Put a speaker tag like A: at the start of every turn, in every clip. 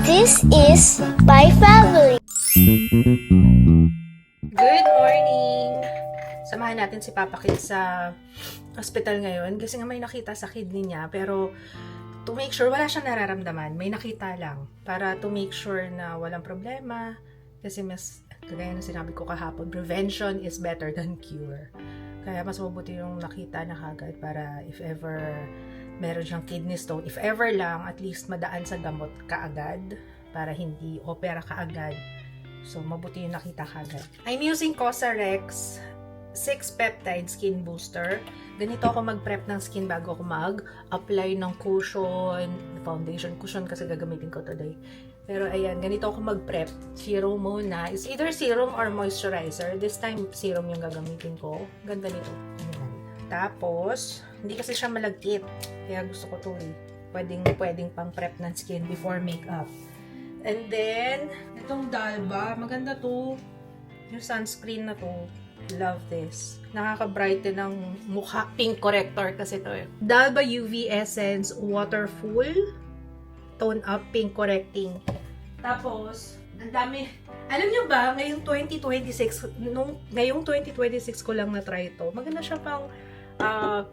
A: This is my family.
B: Good morning! Samahan natin si Papa Kid sa hospital ngayon kasi nga may nakita sa kidney niya, pero to make sure wala siyang nararamdaman, may nakita lang para to make sure na walang problema kasi mas kagaya na sinabi ko kahapon, prevention is better than cure. Kaya mas mabuti yung nakita na kagad para if ever meron siyang kidney stone, if ever lang, at least madaan sa gamot kaagad para hindi opera kaagad. So, mabuti yung nakita kagad. I'm using Cosrx 6 Peptide Skin Booster. Ganito ako mag-prep ng skin bago ako mag-apply ng cushion, foundation cushion kasi gagamitin ko today. Pero ayan, ganito ako mag-prep. Serum muna. It's either serum or moisturizer. This time, serum yung gagamitin ko. Ganda nito. Ayan. Tapos, hindi kasi siya malagkit. Kaya gusto ko to eh. Pwedeng pang prep ng skin before makeup. And then, itong Dalba. Maganda to. Yung sunscreen na to. Love this. Nakaka-brighten ng mukha. Pink corrector kasi to eh. Dalba UV Essence Waterful Tone Up Pink Correcting. Tapos, ang dami. Alam nyo ba, ngayong 2026, ngayong 2026 ko lang na-try ito. Maganda siya pang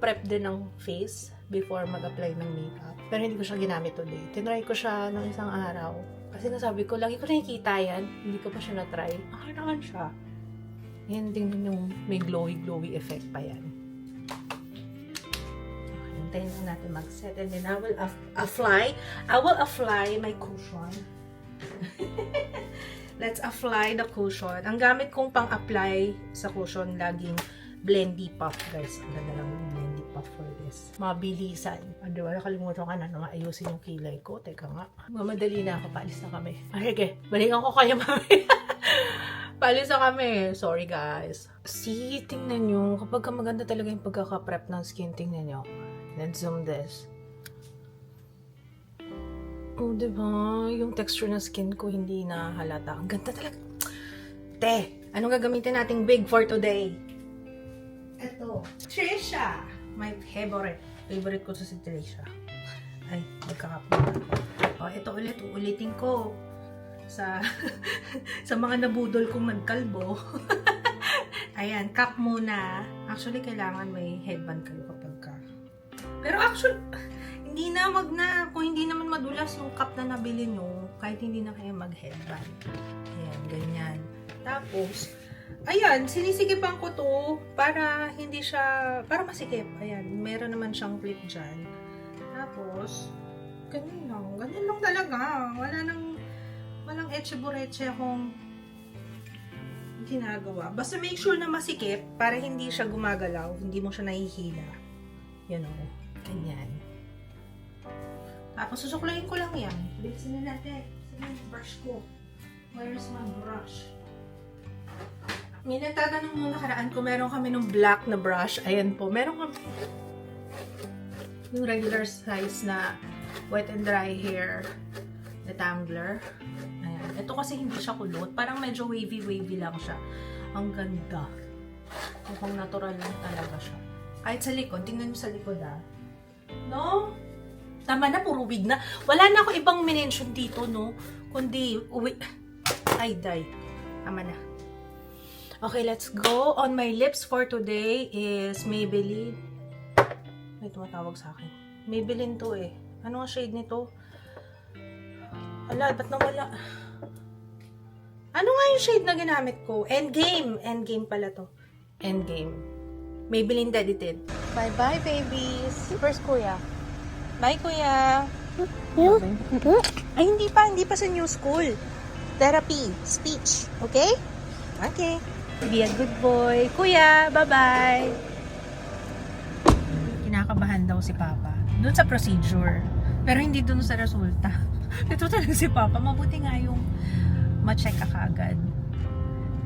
B: prep din ng face before mag-apply ng makeup. Pero hindi ko siya ginamit today. Tinry ko siya ng isang araw. Kasi nasabi ko, lagi ko nakikita yan. Hindi ko pa siya na-try. Naman siya. Yan din yung may glowy effect pa yan. Okay, hintayin lang natin mag-set. And then I will apply my cushion. Let's apply the cushion. Ang gamit kong pang-apply sa cushion, laging Blendy Puff, guys. Ang ganda lang yung Blendy Puff for this. Mabilisan. Ando, nakalimutan ka na maayusin yung kilay ko. Teka nga. Mamadali na ako. Paalis na kami. Okay. Balikan ko kayo mamaya. Paalis na kami. Sorry, guys. See, tingnan nyo. Kapag maganda talaga yung pagkaka-prep ng skin, tingnan nyo. Let's zoom this. Oh, diba? Yung texture ng skin ko hindi na halata. Ang ganda talaga. Te, anong gagamitin nating wig for today? Ito. Trisha. My favorite. Favorite ko sa si Trisha. Ay, magkakapunan ko. Oh, ito ulit. Uulitin ko. Sa sa mga nabudol kong nagkalbo. Ayan, cap muna. Actually, kailangan may headband kayo kapag ka. Pero actually, hindi na, wag na. Kung hindi naman madulas yung cap na nabili nyo, kahit hindi na kayo mag-headband. Ayan, ganyan. Tapos, ayan, sinisikipan ko to para hindi siya, para masikip. Ayan, meron naman siyang clip dyan. Tapos, ganyan lang talaga. Walang etche-bureche akong ginagawa. Basta make sure na masikip para hindi siya gumagalaw, hindi mo siya nahihila. Yan o, ganyan. Tapos, susuklayin ko lang yan. Bilisan na natin. Saan yung brush ko? Where is my brush? May nagtatanong nung nakaraan kung meron kami ng black na brush. Ayan po. Meron kami yung regular size na wet and dry hair detangler. Ayan. Ito kasi hindi siya kulot. Parang medyo wavy lang siya. Ang ganda. Mukhang natural lang talaga siya. Kahit sa likod. Tingnan nyo sa likod ah. No? Tama na. Puro wig na. Wala na ako ibang minention dito, no? Kundi, ay, die. Tama na. Okay, let's go. On my lips for today is Maybelline. May tumatawag sa akin. Maybelline to eh. Ano ang shade nito? Ala, ba't nawala? Ano nga yung shade na ginamit ko? Endgame. Endgame pala to. Endgame. Maybelline Dedicated. Bye-bye, babies. First, kuya. Bye, kuya. Ay, hindi pa sa new school. Therapy. Speech. Okay? Okay. Be a good boy. Kuya, bye-bye. Kinakabahan daw si Papa. Doon sa procedure. Pero hindi doon sa resulta. Ito talaga si Papa. Mabuti nga yung ma-check ka kagad.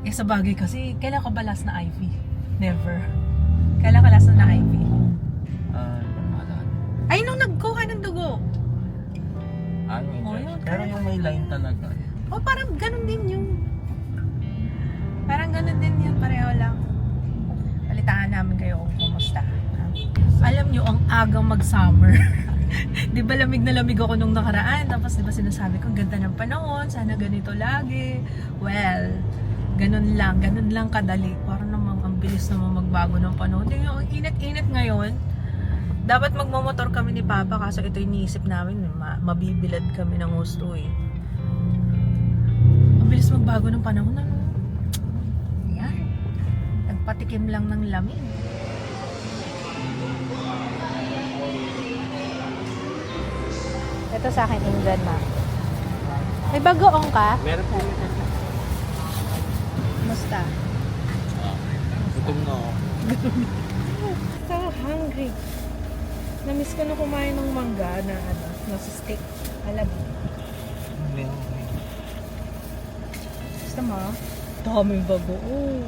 B: Eh, sa bagay kasi, kailan ka ba last na IV? Never. Kailan ka last na IV? Ay, nung nagkuha ng dugo.
C: Pero yung may line talaga.
B: O, parang ganun din yung pareho lang. Balitaan namin kayo kung kumusta. Alam nyo, ang agang mag-summer. Di ba lamig na lamig ako nung nakaraan? Tapos di ba sinasabi ko, ang ganda ng panahon, sana ganito lagi. Well, ganun lang kadali. Parang namang ang bilis naman magbago ng panahon. Yung init-init ngayon, dapat magmamotor kami ni Papa kaso ito iniisip namin, mabibilad kami ng gusto eh. Ang bilis magbago ng panahon, ano? Ayan. Nagpatikim lang ng lamig. Ito sa akin, England na. May bagoong ka?
C: Meron po yun.
B: Musta?
C: Gutom na ako.
B: So hungry. Namiss ko na kumain ng mangga na nasa stick. Alam mo?
C: Meron po yun.
B: Gusto mo? Daming bagoong.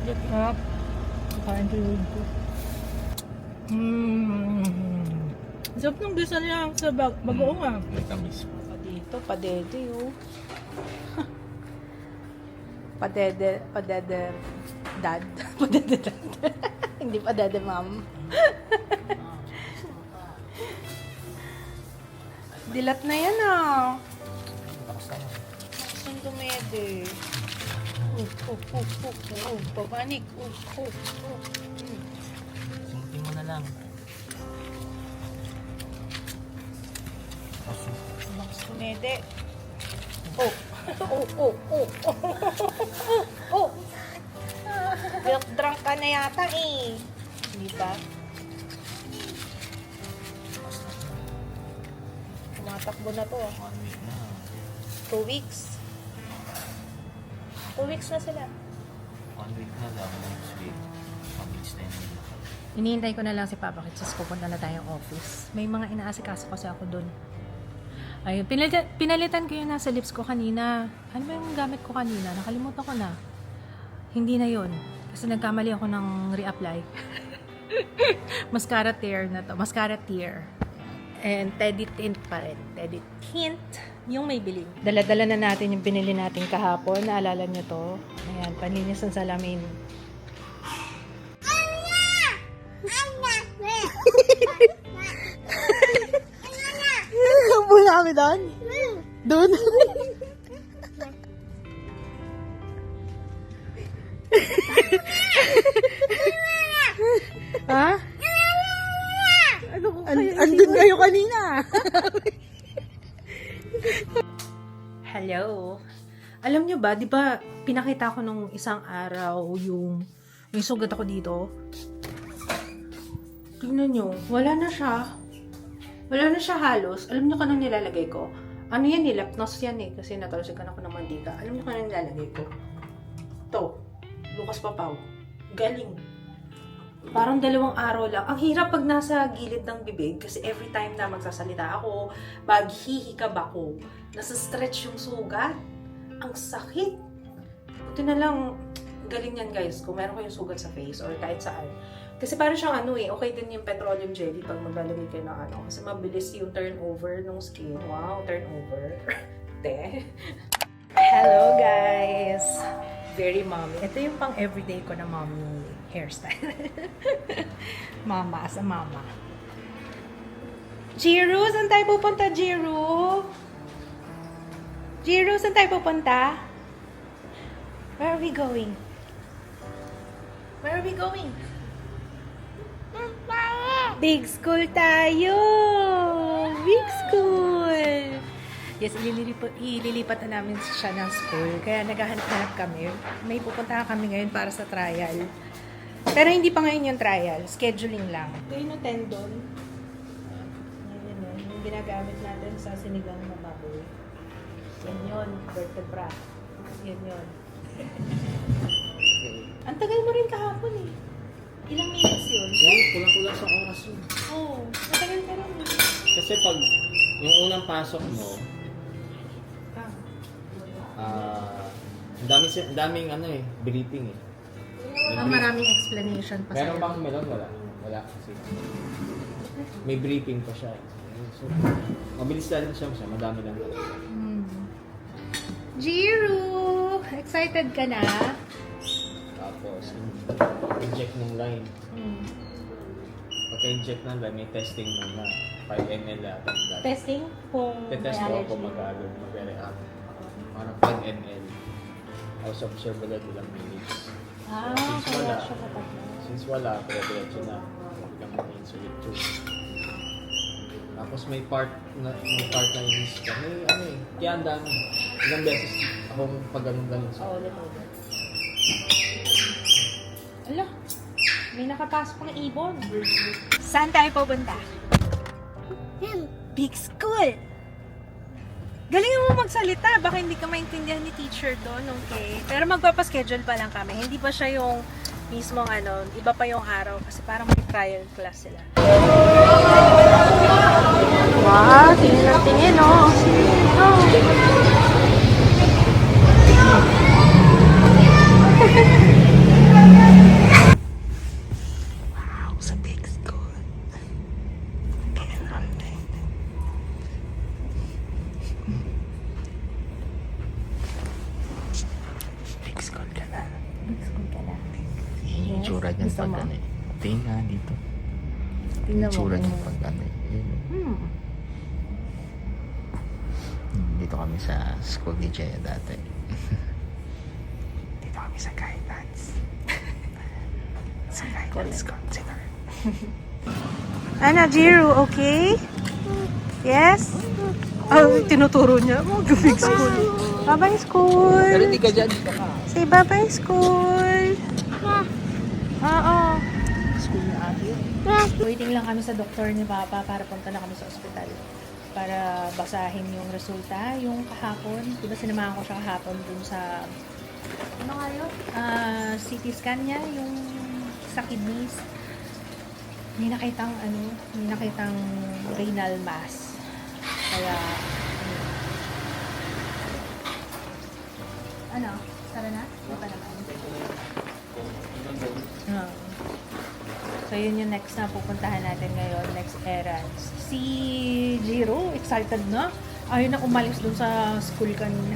B: Sarap. Kain ko yung ko. Sarap nung gusto niya sa bagoong ah.
C: May tamis po.
B: Dito, padede oh. Padede dad. Padede dad. Hindi padede ma'am. Dilat na yan ah. Saan tumede? Papanik.
C: Sungkin mo na lang.
B: Mas tumede. Drunk ka na yata eh. Hindi ba? Tumatakbo na to ah.
C: 1 week na.
B: 2 weeks. 2 weeks na sila.
C: 1 week na lang. Next week. Pag-weeks na yun.
B: Hinihintay ko na lang si Papa Kitsis. Pupunta na tayong office. May mga inaasikaso kasi ako dun. Ayun, pinalitan ko yung nasa lips ko kanina. Ano ba yung gamit ko kanina? Nakalimutan ko na. Hindi na yon kasi nagkamali ako ng reapply. Mascara tear na to. Mascara tear. And Teddy Tint pa rin. Teddy Tint. Yung may bilig. Dala-dala na natin yung binili natin kahapon. Naalala nyo to? Ayan, paninis ng salamin. Mula kami doon? Doon? Ha? Andun kayo kanina. Hello. Alam nyo ba, di ba pinakita ko nung isang araw yung may sugat ako dito? Tingnan nyo, wala na siya. Wala na siya halos. Alam nyo kanang nilalagay ko? Ano yan eh? Lapnos yan eh. Kasi natalsikan ako ng mantika. Alam nyo kanang nilalagay ko? Ito. Lucas Papaw. Galing. Parang 2 araw lang. Ang hirap pag nasa gilid ng bibig. Kasi every time na magsasalita ako, pag hihikab ako, nasa stretch yung sugat. Ang sakit. Buti na lang, galing yan guys. Kung meron kayong sugat sa face or kahit saan. Kasi parang siyang okay din yung petroleum jelly pag maglalagay kayo ng kasi mabilis yung turnover ng skin. Wow, turnover. Te. Hello guys! Very mommy. Ito yung pang everyday ko na mommy hairstyle. Mama, as a mama. Jiru, saan tayo pupunta, Jiru? Jiru, saan tayo pupunta? Where are we going? Where are we going? Big school tayo! Big school! Yes, ililipat na namin siya ng school. Kaya naghahanap kami. May pupuntahan kami ngayon para sa trial. Pero hindi pa ngayon yung trial. Scheduling lang. Ito yung tendon. Yan. Yung ginagamit natin sa sinigang na baboy. Yan yun. Vertebra. Yan yun. Ang tagal mo rin kahapon eh. Ilang minutes yun?
C: Kulang-kulang sa oras yun.
B: Oo. Matagal ka rin eh.
C: Kasi pag yung unang pasok mo, ang daming briefing eh.
B: Maraming explanation pa
C: Meron
B: sa'yo.
C: bang melon? Wala kasi. May briefing pa siya. So, mabilis lang siya. Madami lang.
B: Jiru! Excited ka na?
C: Tapos, inject ng line. pagka-inject na lang, may testing muna. 5 ml yata.
B: Testing kung
C: Tetest
B: may
C: ko
B: allergy.
C: kung mag-react. Parang 5 ml. House observe ulit ilang minutes. Since
B: kaya
C: wala.
B: siya matagal.
C: Since wala, dire-diretso na. Biglang mag-insulate tube. Tapos may part na inis ka. May ano eh. Kaya ang dami. Ilang beses akong pag-ganun-ganun sa
B: Ulit. Ala, may nakapasok na ibon. Saan tayo pupunta? Big school! Galingan mo magsalita, baka hindi ka maintindihan ni teacher doon, okay? Pero magpapaschedule pa lang kami. Hindi pa siya yung mismong iba pa yung araw kasi parang may trial class sila. Wow, tingin ng tingin, oh. Wow, sa big school. Big school ka na.
D: Yung itsura niyan
B: Gusto
D: pag
B: mo?
D: ano eh. Tingnan nga dito.
B: Tingnan mo.
D: Itsura niyan pag ano eh. Yun. Dito kami sa school ni Jaya dati. Dito kami sa guidance. Sa guidance counselor.
B: Ano, Jiru, okay? Yes? Oh, tinuturo niya. Oh, big school. Bye-bye school.
C: Pero hindi ka dyan, dito ka.
B: Say bye-bye school. Oo. School na atin. Waiting lang kami sa doktor ni Papa para punta na kami sa ospital. Para basahin yung resulta. Yung kahapon, diba sinamahan ko siya kahapon dun sa ano nga yun? CT scan niya, yung sa kidneys. May nakitang renal mass. Kaya ano? Tara na? Hindi pa naman. So, yun yung next na pupuntahan natin ngayon. Next errands. Si Jiro, excited na. Ayaw na umalis dun sa school kanina.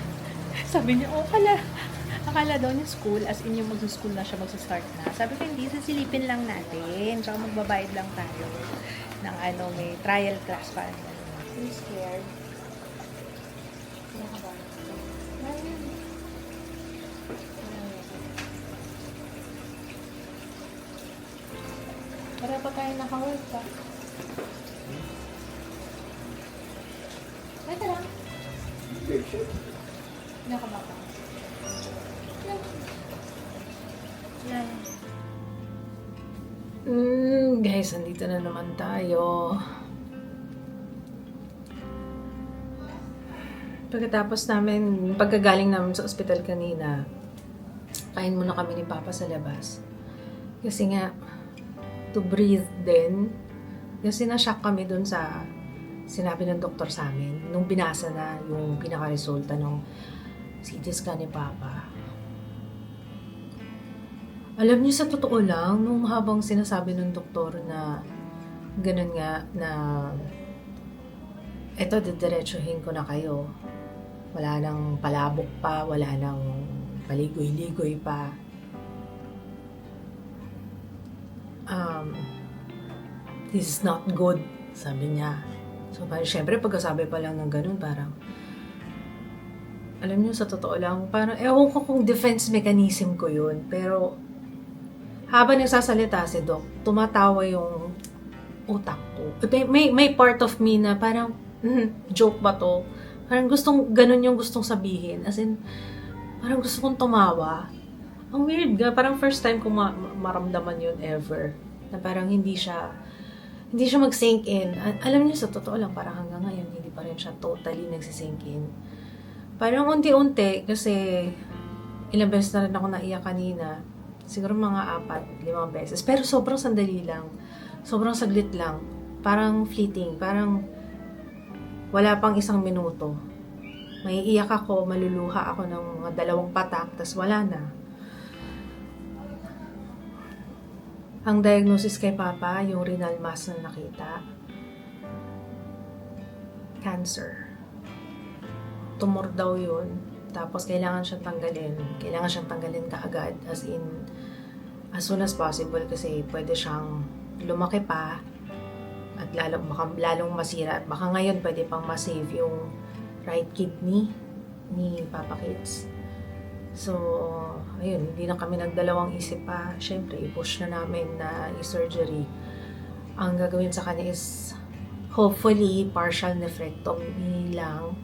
B: Sabi niya, akala daw niya school, as in yung mag-school na siya, mag-start na. Sabi ko, hindi, sisilipin lang natin. Tsaka magbabayad lang tayo ng may trial class pa. I'm scared. Para pa tayo naka-work pa. Ito lang. Nakabaka. Guys, andito na naman tayo. Pagkatapos namin, pagkagaling namin sa ospital kanina, kain muna kami ni Papa sa labas. Kasi nga, to breathe din. Kasi na-shock kami dun sa sinabi ng doktor sa amin nung binasa na yung pinaka-resulta ng CT scan ni Papa. Alam niyo, sa totoo lang, nung habang sinasabi ng doktor na ganun nga, na eto, didiretsuhin ko na kayo. Wala nang palabok pa, wala nang paligoy-ligoy pa. This is not good, sabi niya. So, parang, syempre, pagkasabi pa lang ng ganun, parang, alam niyo, sa totoo lang, parang, ewan ko kung defense mechanism ko yun, pero, habang nagsasalita si Doc, tumatawa yung utak ko. May part of me na parang, joke ba to? Parang ganun yung gustong sabihin. As in, parang gusto kong tumawa. Ang weird nga, parang first time ko maramdaman yun ever. Na parang hindi siya mag-sink in. Alam niyo, sa totoo lang, parang hanggang ngayon, hindi pa rin siya totally nagsisink in. Parang unti-unti, kasi ilang beses na rin ako naiyak kanina. Siguro mga 4-5 beses. Pero sobrang sandali lang. Sobrang saglit lang. Parang fleeting. Parang wala pang 1 minuto. May iyak ako, maluluha ako ng mga 2 patak, tas wala na. Ang diagnosis kay Papa, yung renal mass na nakita. Cancer. Tumor daw yun. Tapos kailangan siyang tanggalin kaagad, as soon as possible, kasi pwede siyang lumaki pa, lalong masira. At baka ngayon pwede pang masave yung right kidney ni Papa Kids. So, ayun, hindi na kami nagdalawang isip pa. Siyempre, i-push na namin na i-surgery. Ang gagawin sa kanya is hopefully partial nephrectomy lang.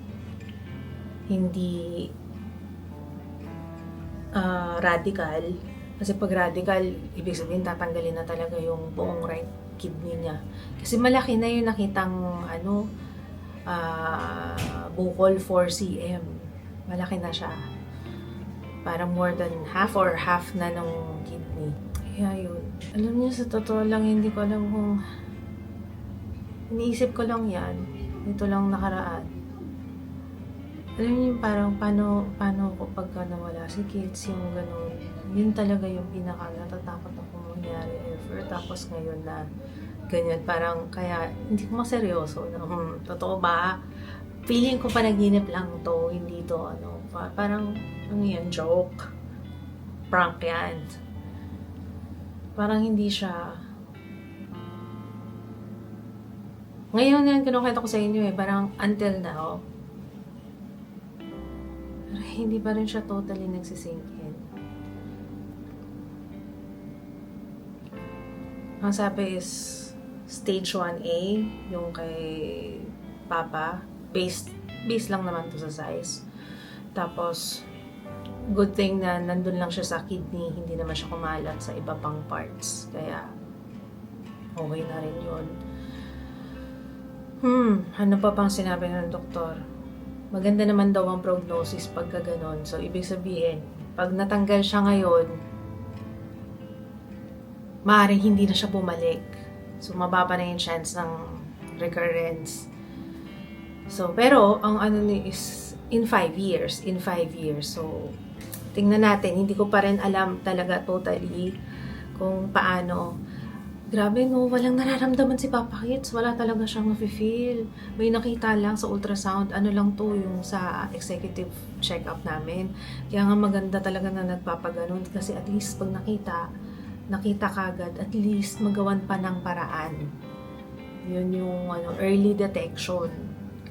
B: Hindi radical. Kasi pag radical, ibig sabihin tatanggalin na talaga yung buong right kidney niya. Kasi malaki na yung nakitang bukol 4 cm. Malaki na siya. Parang more than half or half na ng kidney. Kaya yun. Alam niyo, sa totoo lang, hindi ko alam kung iniisip ko lang yan. Ito lang nakaraan. Alam niyo, parang paano ko pagka nawala si Kids, yung ganun. Yun talaga yung pinaka natatakot ako mangyari ever. Tapos ngayon na ganyan, parang kaya hindi ko maseryoso na, totoo ba? Feeling ko panaginip lang to, hindi to parang yan, joke. Prank yan. Parang hindi siya. Ngayon yan, kinukwento ko sa inyo parang until now, hindi pa rin siya totally nagsisink in. Ang sabi is stage 1A, yung kay Papa. Base lang naman to sa size. Tapos, good thing na nandun lang siya sa kidney, hindi naman siya kumalat sa iba pang parts. Kaya, okay na rin yun. Ano pa pang sinabi ng doktor? Maganda naman daw ang prognosis pagka ganon. So, ibig sabihin, pag natanggal siya ngayon, maaaring hindi na siya bumalik. So, mababa na yung chance ng recurrence. So, pero, ang is in 5 years. So, tingnan natin. Hindi ko pa rin alam talaga totally kung paano. Grabe no, walang nararamdaman si Papa Kids. Wala talaga siyang nafe-feel. May nakita lang sa ultrasound. Ano lang to yung sa executive check-up namin. Kaya nga maganda talaga na nagpapaganon. Kasi at least pag nakita kagad, at least magawan pa ng paraan. Yun yung early detection.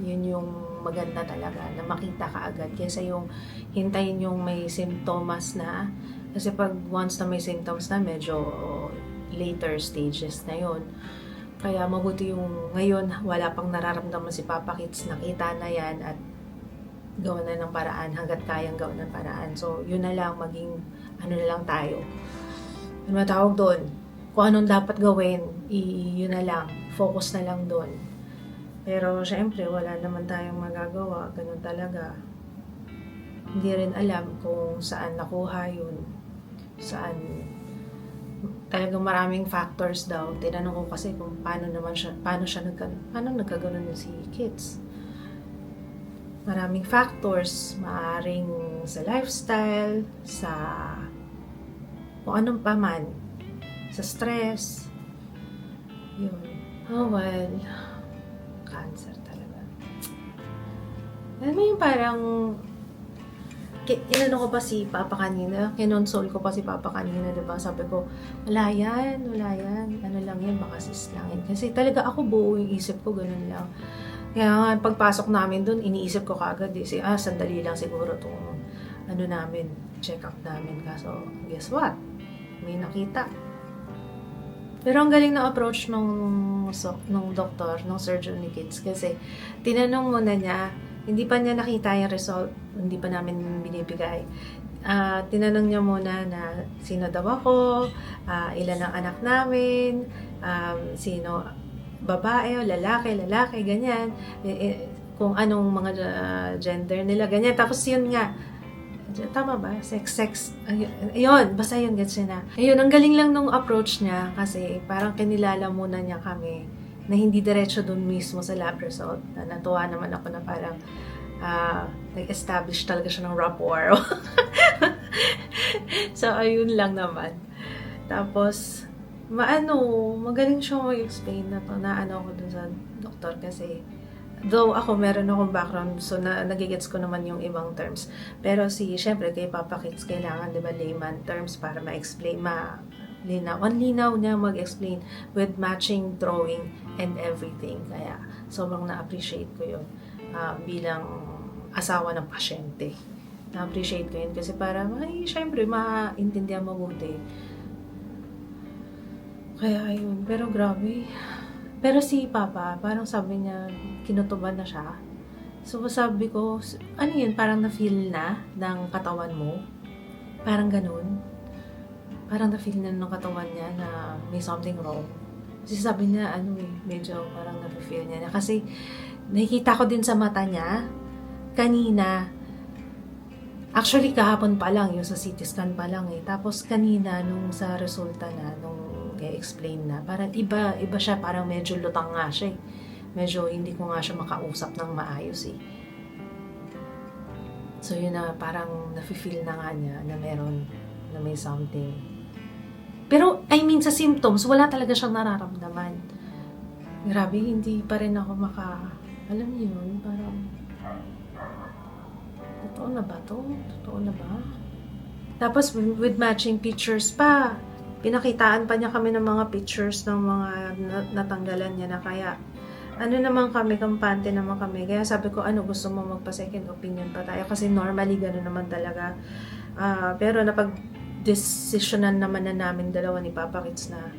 B: Yun yung maganda talaga, na makita ka agad. Kaysa yung hintayin yung may symptoms na. Kasi pag once na may symptoms na, medyo later stages na yun. Kaya mabuti yung ngayon, wala pang nararamdaman si Papa Kids. Nakita na yan at gawa na ng paraan hanggat kayang gawa ng paraan. So, yun na lang, maging na lang tayo. Ano matawag doon? Kung anong dapat gawin, yun na lang. Focus na lang doon. Pero, syempre, wala naman tayong magagawa. Ganun talaga. Hindi rin alam kung saan nakuha yun. Saan. Talagang maraming factors daw. Tinanong ko kasi kung paano nagkaganon si Kids. Maraming factors. Maaring sa lifestyle, sa kung anong paman. Sa stress. Yun. Oh, well, cancer talaga. Alam mo yung parang inano ko pa si Papa kanina, kinonsole ko pa si Papa kanina, diba? Sabi ko, wala yan, ano lang yan, baka sis lang yan. Kasi talaga ako buo yung isip ko, ganun lang. Kaya nga, pagpasok namin dun, iniisip ko kagad, sandali lang siguro itong check up namin. Kaso, guess what? May nakita. Pero ang galing na approach nung doktor, nung surgeon ni Kids. Kasi, tinanong muna niya, hindi pa niya nakita yung result, hindi pa namin binibigay. Tinanong niya muna na sino daw ako, ilan ang anak namin, sino, babae o lalaki, ganyan. Kung anong mga gender nila, ganyan. Tapos yun nga, tama ba? Sex. Ayun, basta yun, gets na. Ayun, ang galing lang nung approach niya kasi parang kinilala muna niya kami na hindi diretso dun mismo sa lab result. Natuwa naman ako na parang nag-establish talaga siya ng rapport. So, ayun lang naman. Tapos, magaling siya mag-explain na ako dun sa doktor kasi though ako meron akong background, so nagigets ko naman yung ibang terms. Pero syempre, kay Papa Kids, kailangan, di ba, layman terms para ma-explain, linaw niya mag-explain with matching drawing and everything. Kaya sobrang na-appreciate ko yun bilang asawa ng pasyente. Na-appreciate ko yun kasi para, syempre, maintindihan mabuti. Kaya ayun, pero grabe. Pero si Papa, parang sabi niya, kinutuban na siya. So sabi ko, ano yun, parang na-feel na ng katawan mo? Parang ganun. Parang na-feel na ng katawan niya na may something wrong. Kasi sabi niya, medyo parang na-feel niya na. Kasi nakikita ko din sa mata niya, kanina, actually kahapon pa lang, yung sa CT scan pa lang eh. Tapos kanina, nung sa resulta na, nung i-explain na, parang iba siya, parang medyo lutang nga siya eh. Medyo hindi ko nga siya makausap ng maayos eh. So yun na, parang nafe-feel na nga niya na meron, na may something. Pero, I mean, sa symptoms, wala talaga siyang nararamdaman. Grabe, hindi pa rin ako alam niyo yun, parang, totoo na ba to? Totoo na ba? Tapos, with matching pictures pa, pinakitaan pa niya kami ng mga pictures ng mga natanggalan niya na kaya, naman kami, kampante naman kami. Kaya sabi ko, gusto mo magpa-second opinion pa tayo? Kasi normally, gano'n naman talaga. Pero napag-desisyonan naman na namin dalawa ni Papa Kits na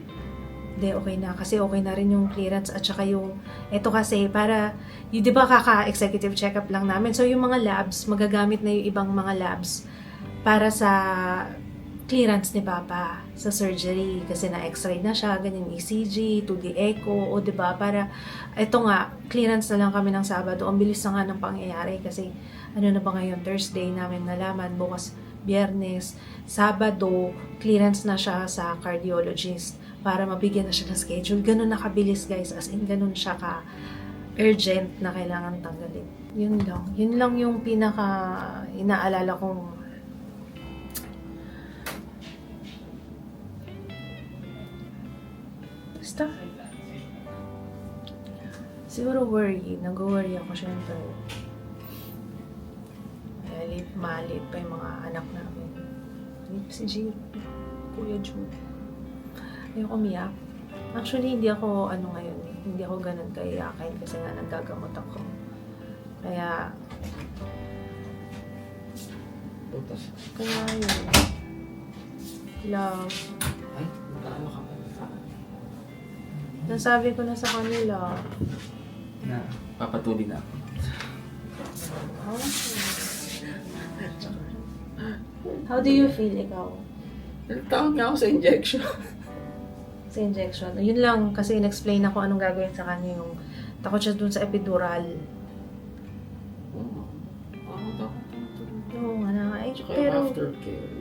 B: hindi, okay na. Kasi okay na rin yung clearance at saka yung, eto kasi, para, di ba kaka-executive check-up lang namin. So, yung mga labs, magagamit na yung ibang mga labs para sa clearance ni Papa sa surgery. Kasi na-x-ray na siya, ganyan ECG, 2D echo, o di ba para, eto nga, clearance na lang kami ng Sabado. Ang bilis na nga ng pangyayari kasi, na ba ngayon, Thursday namin nalaman, bukas Biyernes, Sabado, clearance na siya sa cardiologist para mabigyan na siya ng schedule. Ganun nakabilis guys, as in ganun siya ka-urgent na kailangan tanggalin. Yun lang. Yun lang yung pinaka inaalala kong basta. Siguro nag-worry ako syempre. Maliit pa yung mga anak namin. Si Jiro, Kuya Jude. Ayoko umiyak. Actually, hindi ako ngayon eh. Hindi ako ganun kaiyakin kasi nga nagagamot ako. Kaya yun. Love.
C: Ay, ano ka ba?
B: Nasabi ko na sa kanila.
C: Na, papatuloy na ako.
B: How do you feel ikaw?
C: Nagtakot nga ako sa injection.
B: Sa injection? Yun lang, kasi in-explain ako anong gagawin sa kanya yung takot siya dun sa epidural.
C: Oo. Takot.
B: Oo nga na.
C: Tsaka
B: Pero,
C: yung aftercare.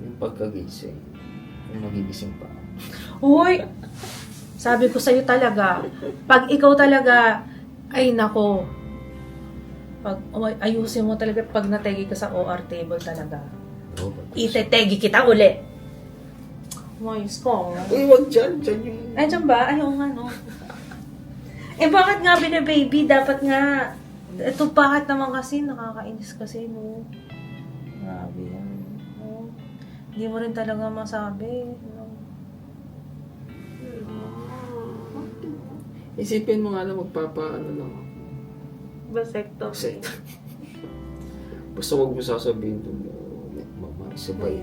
C: Yung pagkagising. Yung magigising pa.
B: uy! Sabi ko sa'yo talaga, pag ikaw talaga, ay nako, ayusin mo talaga pag nategi ka sa OR table talaga. Itetegi kita uli. Mois ko.
C: Uy, wag dyan. Dyan yung...
B: Ay, dyan ba? Ayaw nga, no? Bakit nga bine-baby? Dapat nga, ito bakit naman kasi, nakakainis kasi, no? Grabe yan. No? Hindi mo rin talaga masabi. No?
C: Isipin mo nga na magpapaano lang ako.
B: Vasectomy.
C: Basta wag mo sasabihin doon. Sabay.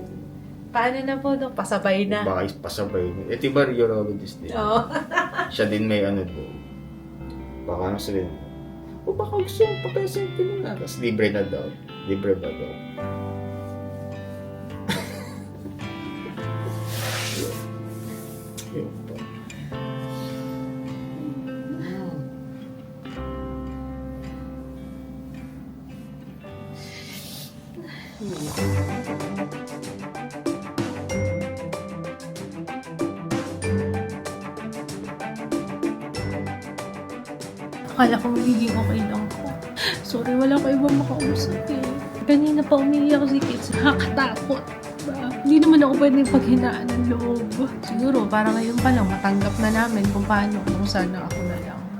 B: Paano na po, no? Pasabay na.
C: Baka pasabay. Diba urologist din?
B: Oo.
C: Siya din may doon. Baka sabihin, baka gusto yung papasin ko na. Tapos libre na daw. Libre ba daw? Yun pa.
B: Akala ko magiging okay lang ko. Sorry, wala ko ibang makausap eh. Kanina pa umiiyak si Kids. Nakakatakot. Diba? Hindi naman ako pwedeng paghinaan ng loob. Siguro, parang ngayon pa lang, matanggap na namin kung paano, kung sana ako na lang.